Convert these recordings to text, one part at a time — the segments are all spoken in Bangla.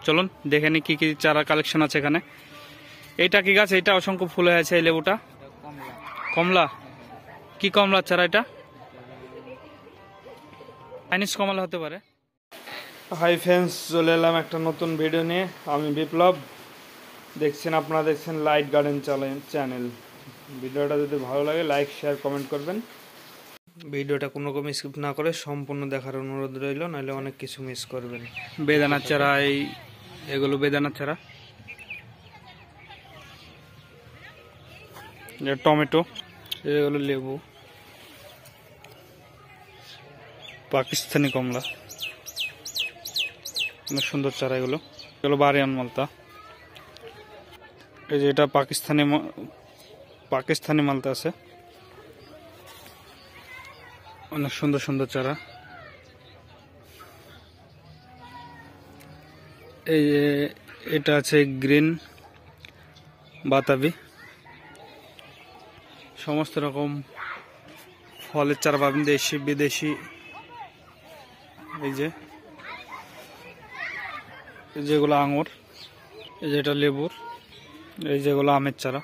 চলুন দেখে নি কি কি চারা কালেকশন আছে এখানে। এইটা কি গাছ? এটা অসংখ্য ফুল হয়েছে। এই লেবুটা কমলা। কি কমলা চারা এটা? চাইনিজ কমলা হতে পারে। হাই ফ্রেন্ডস, চলে এলাম একটা নতুন ভিডিও নিয়ে। আমি বিপ্লব, দেখছেন আপনারা দেখছেন লাইট গার্ডেন চ্যানেল। ভিডিওটা যদি ভালো লাগে লাইক শেয়ার কমেন্ট করবেন। ভিডিওটা কোনো রকম স্কিপ না করে সম্পূর্ণ দেখার অনুরোধ রইল, নাহলে অনেক কিছু মিস করবেন। বেদানার চারা, এগুলো বেদানার চারা। টমেটো, এগুলো লেবু, পাকিস্তানি কমলা, অনেক সুন্দর চারা এগুলো। এগুলো বারিয়ান মালতা। এই যে এটা পাকিস্তানি মালতা আছে, অনেক সুন্দর সুন্দর চারা। এই যে এটা আছে গ্রিন বাতাবি। সমস্ত রকম ফলের চারা পাবেন, দেশি বিদেশি। এই যেগুলো আঙুর, এই যেটা লেবুর, এই যেগুলো আমের চারা,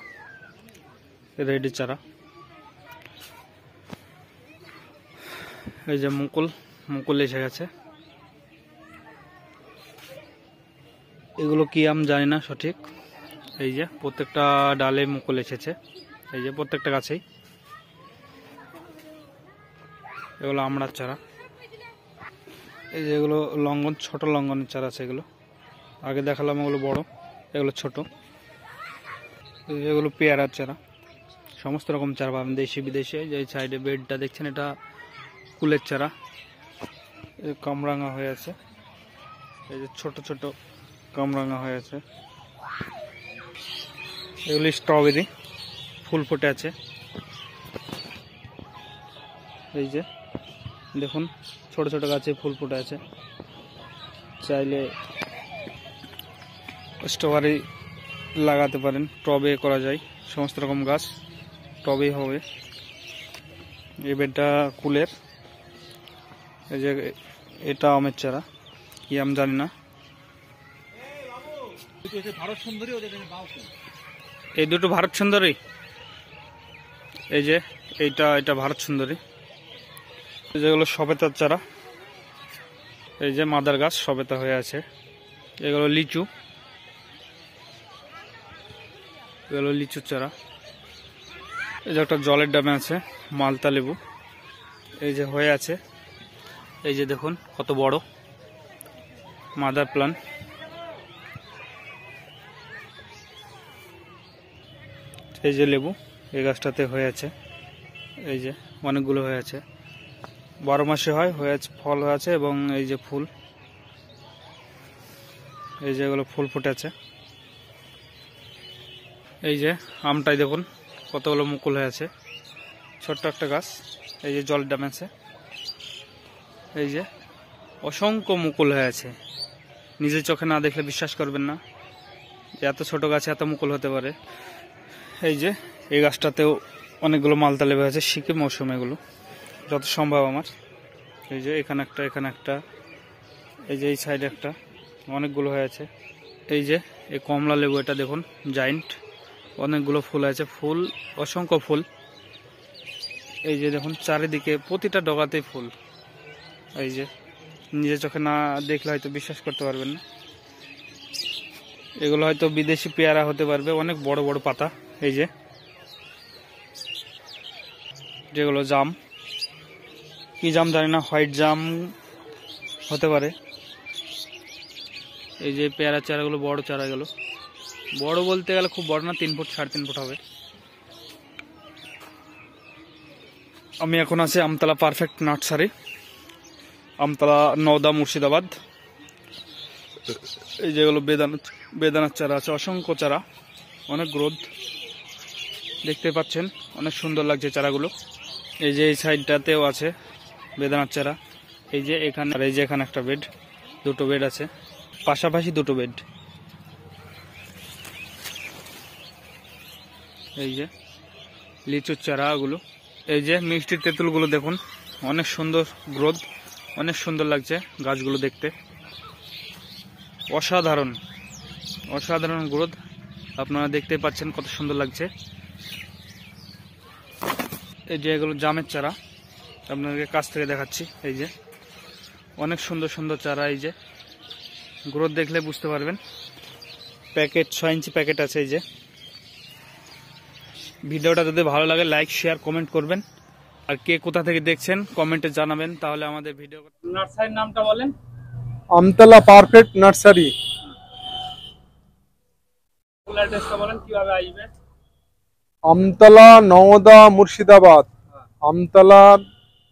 রেডি চারা। এই যে মুকুল এসে গেছে। এগুলো কি আম জানি না সঠিক। এই যে প্রত্যেকটা ডালে মুকুল এসেছে, এই যে প্রত্যেকটা গাছেই। এগুলো আমড়ার চারা। এই যেগুলো লঙ্ঘন, ছোট লঙ্ঘনের চারা আছে। এগুলো আগে দেখালাম, এগুলো বড়, এগুলো ছোট। এগুলো পেয়ারার চারা। সমস্ত রকম চারা পাবেন, দেশি বিদেশি। যে সাইডে বেডটা দেখছেন, এটা কুলের চারা। কামরাঙা হয়ে আছে, এই যে ছোট ছোট কামরাঙা হয়ে আছে। এগুলি স্ট্রবেরি, ফুল ফুটে আছে। এই যে দেখুন, ছোট ছোট গাছে ফুল ফুটে আছে। চাইলে স্ট্রবেরি লাগাতে পারেন, টবে করা যায়। সমস্ত রকম গাছ টবেই হবে। এই বেডটা কুলের। এই যে এটা আমের চারা, কি আম জানি না। এই দুটো ভারত সুন্দরী। এই যে এটা ভারত সুন্দরী। যেগুলো সবেতার চারা, এই যে মাদার গাছ সবেতা হয়ে আছে। এগুলো লিচু, এগুলো লিচুর চারা। এই যে একটা জলের ডামে আছে মালতা লেবু, এই যে হয়ে আছে। এই যে দেখুন কত বড় মাদার প্লান্ট। এই যে লেবু, এই গাছটাতে হয়ে আছে। এই যে অনেকগুলো হয়ে আছে, 12 মাসে হয়ে আছে, ফল হয়ে আছে। এবং এই যে ফুল, এই যে এগুলো ফুল ফুটে আছে। এই যে আমটাই দেখুন কতগুলো মুকুল হয়ে আছে, ছোট্ট একটা গাছ। এই যে জল ডাম আছে, এই যে অসংখ্য মুকুল হয়ে আছে। নিজের চোখে না দেখলে বিশ্বাস করবেন না যে এত ছোট গাছে এত মুকুল হতে পারে। এই যে এই গাছটাতেও অনেকগুলো মালতা লেবু আছে, শীতে মৌসুমে এগুলো যত সম্ভব আমার। এই যে এখানে একটা, এই যে এই সাইডে একটা, অনেকগুলো হয়ে আছে। এই যে এই কমলা লেবু, এটা দেখুন জায়েন্ট, অনেকগুলো ফুল আছে, ফুল অসংখ্য ফুল। এই যে দেখুন চারিদিকে প্রতিটা ডগাতেই ফুল। এই যে নিজের চোখে না দেখলে হয়তো বিশ্বাস করতে পারবেন না। এগুলো হয়তো বিদেশি পেয়ারা হতে পারবে, অনেক বড় বড় পাতা। এই যে যেগুলো জাম, কি জাম জানি না, হোয়াইট জাম হতে পারে। এই যে পেয়ারা চারাগুলো বড় চারা, গেল বড় বলতে গেলে খুব বড় না, 3 ফুট 3.5 ফুট হবে। আমি এখন আছি আমতলা পারফেক্ট নার্সারি, আমতলা নওদা মুর্শিদাবাদ। এই যেগুলো বেদানার চারা আছে, অসংখ্য চারা, অনেক গ্রোথ দেখতে পাচ্ছেন, অনেক সুন্দর লাগছে চারাগুলো। এই যে এই সাইডটাতেও আছে বেদানার চারা। এই যে এখানে, আর এই যে এখানে একটা বেড, দুটো বেড আছে, পাশাপাশি দুটো বেড। এই যে লিচুর চারাগুলো। এই যে মিষ্টি তেঁতুলগুলো দেখুন, অনেক সুন্দর গ্রোথ, অনেক সুন্দর লাগছে গাছগুলো দেখতে। অসাধারণ অসাধারণ গ্রোথ। আপনারা দেখতে পাচ্ছেন কত সুন্দর লাগছে। এই যে এগুলো জামের চারা, আপনাদেরকে কাছ থেকে দেখাচ্ছি। এই যে অনেক সুন্দর সুন্দর চারা, এই যে গ্রোথ দেখলে বুঝতে পারবেন। প্যাকেট 6 ইঞ্চি প্যাকেট আছে। এই যে ভিডিওটা যদি ভালো লাগে লাইক শেয়ার কমেন্ট করবেন, আর কে কোথা থেকে দেখছেন কমেন্টে জানাবেন, তাহলে আমাদের ভিডিও। নার্সারির নামটা বলেন। Amtala perfect nursery. ফুল অ্যাড্রেসটা বলেন, কিভাবে আসবে। আমতলা, নওদা, মুর্শিদাবাদ। আমতলা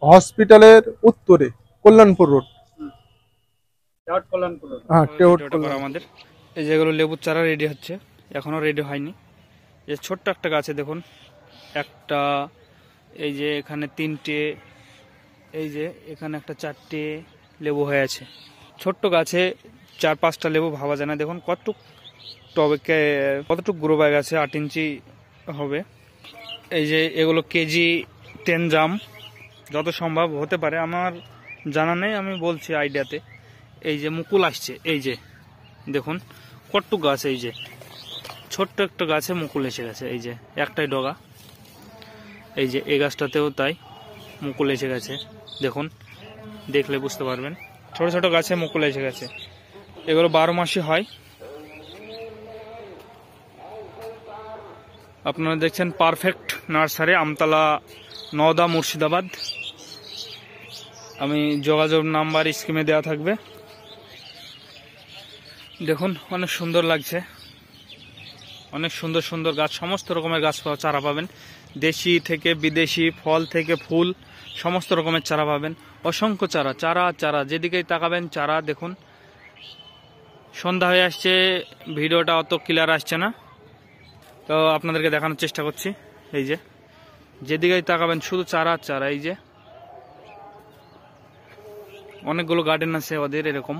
হসপিটালের উত্তরে, কল্যাণপুর রোড। হ্যাঁ, আমাদের এই যেগুলো লেবুর চারা রেডি হচ্ছে, এখনো রেডি হয়নি। যে ছোট্ট একটা গাছে দেখুন, একটা, এই যে এখানে 3টে, এই যে এখানে একটা 4টে লেবু হয়ে আছে। ছোট্ট গাছে 4-5টা লেবু ভাবা যায় না। দেখুন কতটুক টবে, কতটুক গ্রো ব্যাগ আছে, 8 ইঞ্চি হবে। এই যে এগুলো কেজি 10 গ্রাম যত সম্ভব হতে পারে, আমার জানা নেই, আমি বলছি আইডিয়াতে। এই যে মুকুল আসছে, এই যে দেখুন কতটুক গাছ, এই যে ছোট্ট একটা গাছে মুকুল এসে গেছে। এই যে একটাই ডগা, এই যে এই গাছটাতেও তাই মুকুল এসে গেছে। দেখুন, দেখলে বুঝতে পারবেন, ছোট ছোট গাছে মুকুল এসে গেছে। এগুলো 12 মাসই হয়। আপনারা দেখছেন পারফেক্ট নার্সারি, আমতলা, নওদা, মুর্শিদাবাদ। আমি যোগাযোগ নাম্বার স্ক্রিনে দেওয়া থাকবে। দেখুন অনেক সুন্দর লাগছে, অনেক সুন্দর সুন্দর গাছ, সমস্ত রকমের গাছ চারা পাবেন। দেশি থেকে বিদেশি, ফল থেকে ফুল, সমস্ত রকমের চারা পাবেন। অসংখ্য চারা, চারা চারা, যেদিকেই তাকাবেন চারা। দেখুন সন্ধ্যা হয়ে আসছে, ভিডিওটা অত ক্লিয়ার আসছে না, তো আপনাদেরকে দেখানোর চেষ্টা করছি। এই যে যেদিকেই তাকাবেন শুধু চারা চারা। এই যে অনেকগুলো গার্ডেন আছে ওদের এরকম।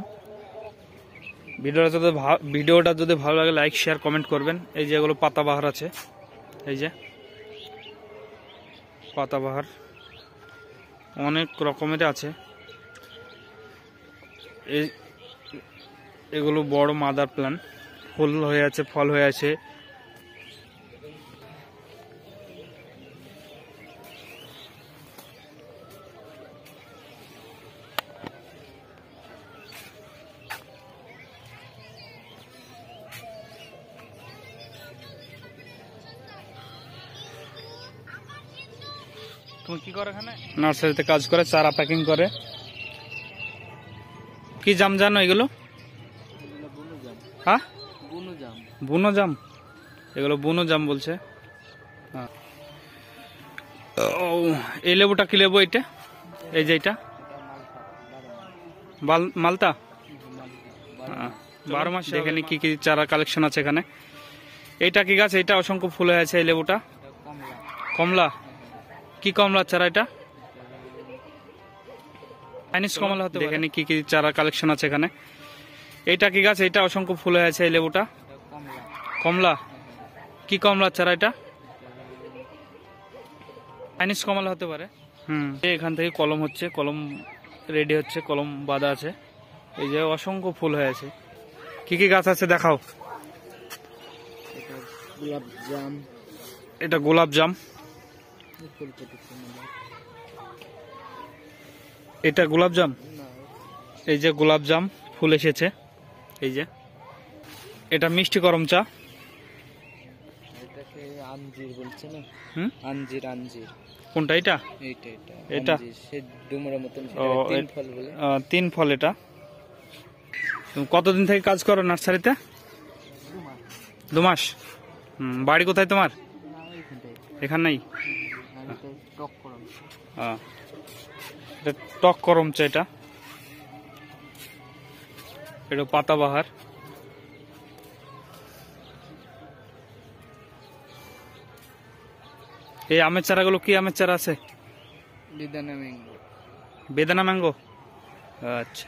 ভিডিওটা যদি ভালো লাগে লাইক শেয়ার কমেন্ট করবেন। এই যে এগুলো পাতাবাহার আছে, এই যে পাতাবাহার অনেক রকমের আছে। এগুলো বড় মাদার প্ল্যান্ট, ফুল হয়ে আছে, ফল হয়ে আছে। তুমি কি করে এখানে? নার্সারিতে কাজ করে, চারা প্যাকিং করে। কি জাম জানো এগুলো? হ্যাঁ, বুনো জাম। এগুলো বুনো জাম বলছে। হ্যাঁ, এই লেবুটা কি লেবু এটা? এই যে এটা মালতা। 12 মাস। এখানে কি কি চারা কালেকশন আছে এখানে। এইটা কি গাছ? এটা অসংখ্য ফুল হয়ে আছে। এই লেবুটা কমলা। কি কমলা চারা এটা? চাইনিজ কমলা হতে পারে। এখানে কি কি চারা কালেকশন আছে এখানে। এইটা কি গাছ? এটা অসংখ্য ফুল হয়ে আছে। এই লেবুটা কমলা। কি কমলা চারা এটা? চাইনিজ কমলা হতে পারে। এখান থেকে কলম হচ্ছে, কলম রেডি হচ্ছে, কলম বাঁধা আছে। এই যে অসংখ্য ফুল হয়ে আছে। কি কি গাছ আছে দেখাও। এটা গোলাপ জাম। এটা গোলাপ জাম। এই যে গোলাপ জাম ফুল এসেছে। এই যে এটা মিষ্টি করম চা। আঞ্জির বলছে না? আঞ্জির। আঞ্জির কোনটা? এটা এটা ডুমুরের মতন, তিন ফল। এটা তুমি কতদিন থেকে কাজ করো নার্সারিতে? 2 মাস। বাড়ি কোথায় তোমার? এখানেই। টক করম চা। এটা এটা পাতাবাহার। এই আমের চারাগুলো কি আমের চারা আছে? বেদানা ম্যাঙ্গো। আচ্ছা,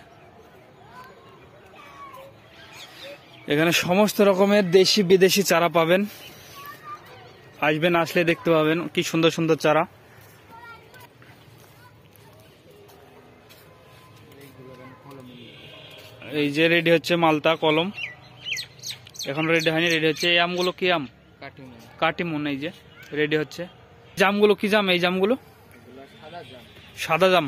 এখানে সমস্ত রকমের দেশি বিদেশি চারা পাবেন। আসবেন, আসলে দেখতে পাবেন কি সুন্দর সুন্দর চারা। এই যে রেডি হচ্ছে মালতা কলম, এখন রেডি হয়নি, রেডি হচ্ছে। এই আমগুলো কি আম? কাটিমন। কাটিমন। এই যে রেডি হচ্ছে। জামগুলো কি জাম? এই জামগুলো এগুলো সাদা জাম। সাদা জাম।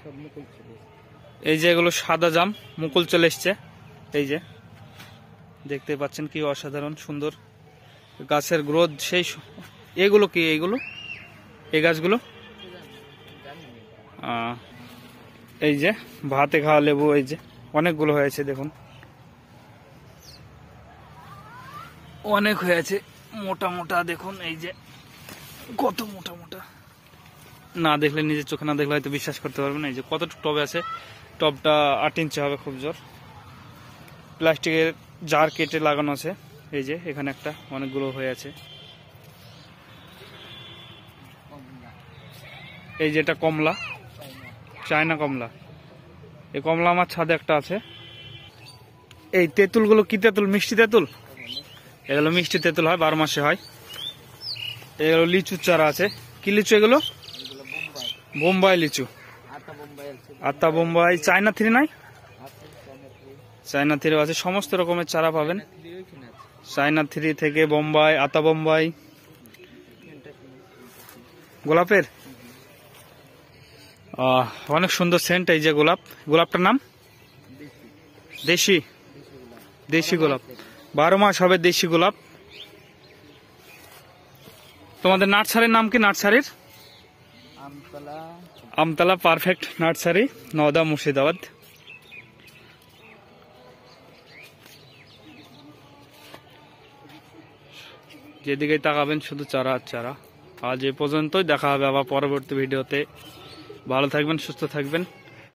সব মুকুল চলে এসেছে। এই যে এগুলো সাদা জাম, মুকুল চলে এসছে। এই যে দেখতে পাচ্ছেন কি অসাধারণ সুন্দর গাছের গ্রোথ সেই এগুলো কি? এইগুলো এই গাছগুলো এই যে ভাতে খাওয়া লেবু, এই যে অনেকগুলো হয়েছে দেখুন, অনেক হয়েছে মোটা মোটা। দেখুন এই যে কত মোটা মোটা, না দেখলে নিজের চোখে না দেখলে হয়তো বিশ্বাস করতে পারবেন। এই যে কতটুকু টবে আছে, টবটা 8 ইঞ্চি হবে, খুব জোর। প্লাস্টিকের জার কেটে লাগানো আছে। এই যে এখানে একটা অনেকগুলো হয়ে আছে। এই যে এটা কমলা, চায়না কমলা। এই কমলা আমার ছাদে একটা আছে। এই তেঁতুলগুলো কি তেঁতুল? মিষ্টি তেঁতুল। এগুলো মিষ্টি তেঁতুল হয়, 12 মাসে হয়। এগুলো লিচুর চারা আছে। কি লিচু এগুলো? বোম্বাই লিচু, আত্তা বোম্বাই। চায়না থ্রি নাই? চায়না থ্রি আছে, সমস্ত রকমের চারা পাবেন। চায়না থ্রি থেকে বোম্বাই, আতা বোম্বাই। গোলাপের অনেক সুন্দর সেন্ট। এই যে গোলাপ, গোলাপটার নাম দেশি, দেশি গোলাপ। 12 মাস হবে দেশি গোলাপ। তোমাদের নার্সারির নাম কি? নার্সারির আমতলা। Amtala perfect nursery, Naoda, Murshidabad. যেদিকে তাকাবেন শুধু চারা আর চারা। আজ এ পর্যন্তই, দেখা হবে আবার পরবর্তী ভিডিওতে। ভালো থাকবেন, সুস্থ থাকবেন।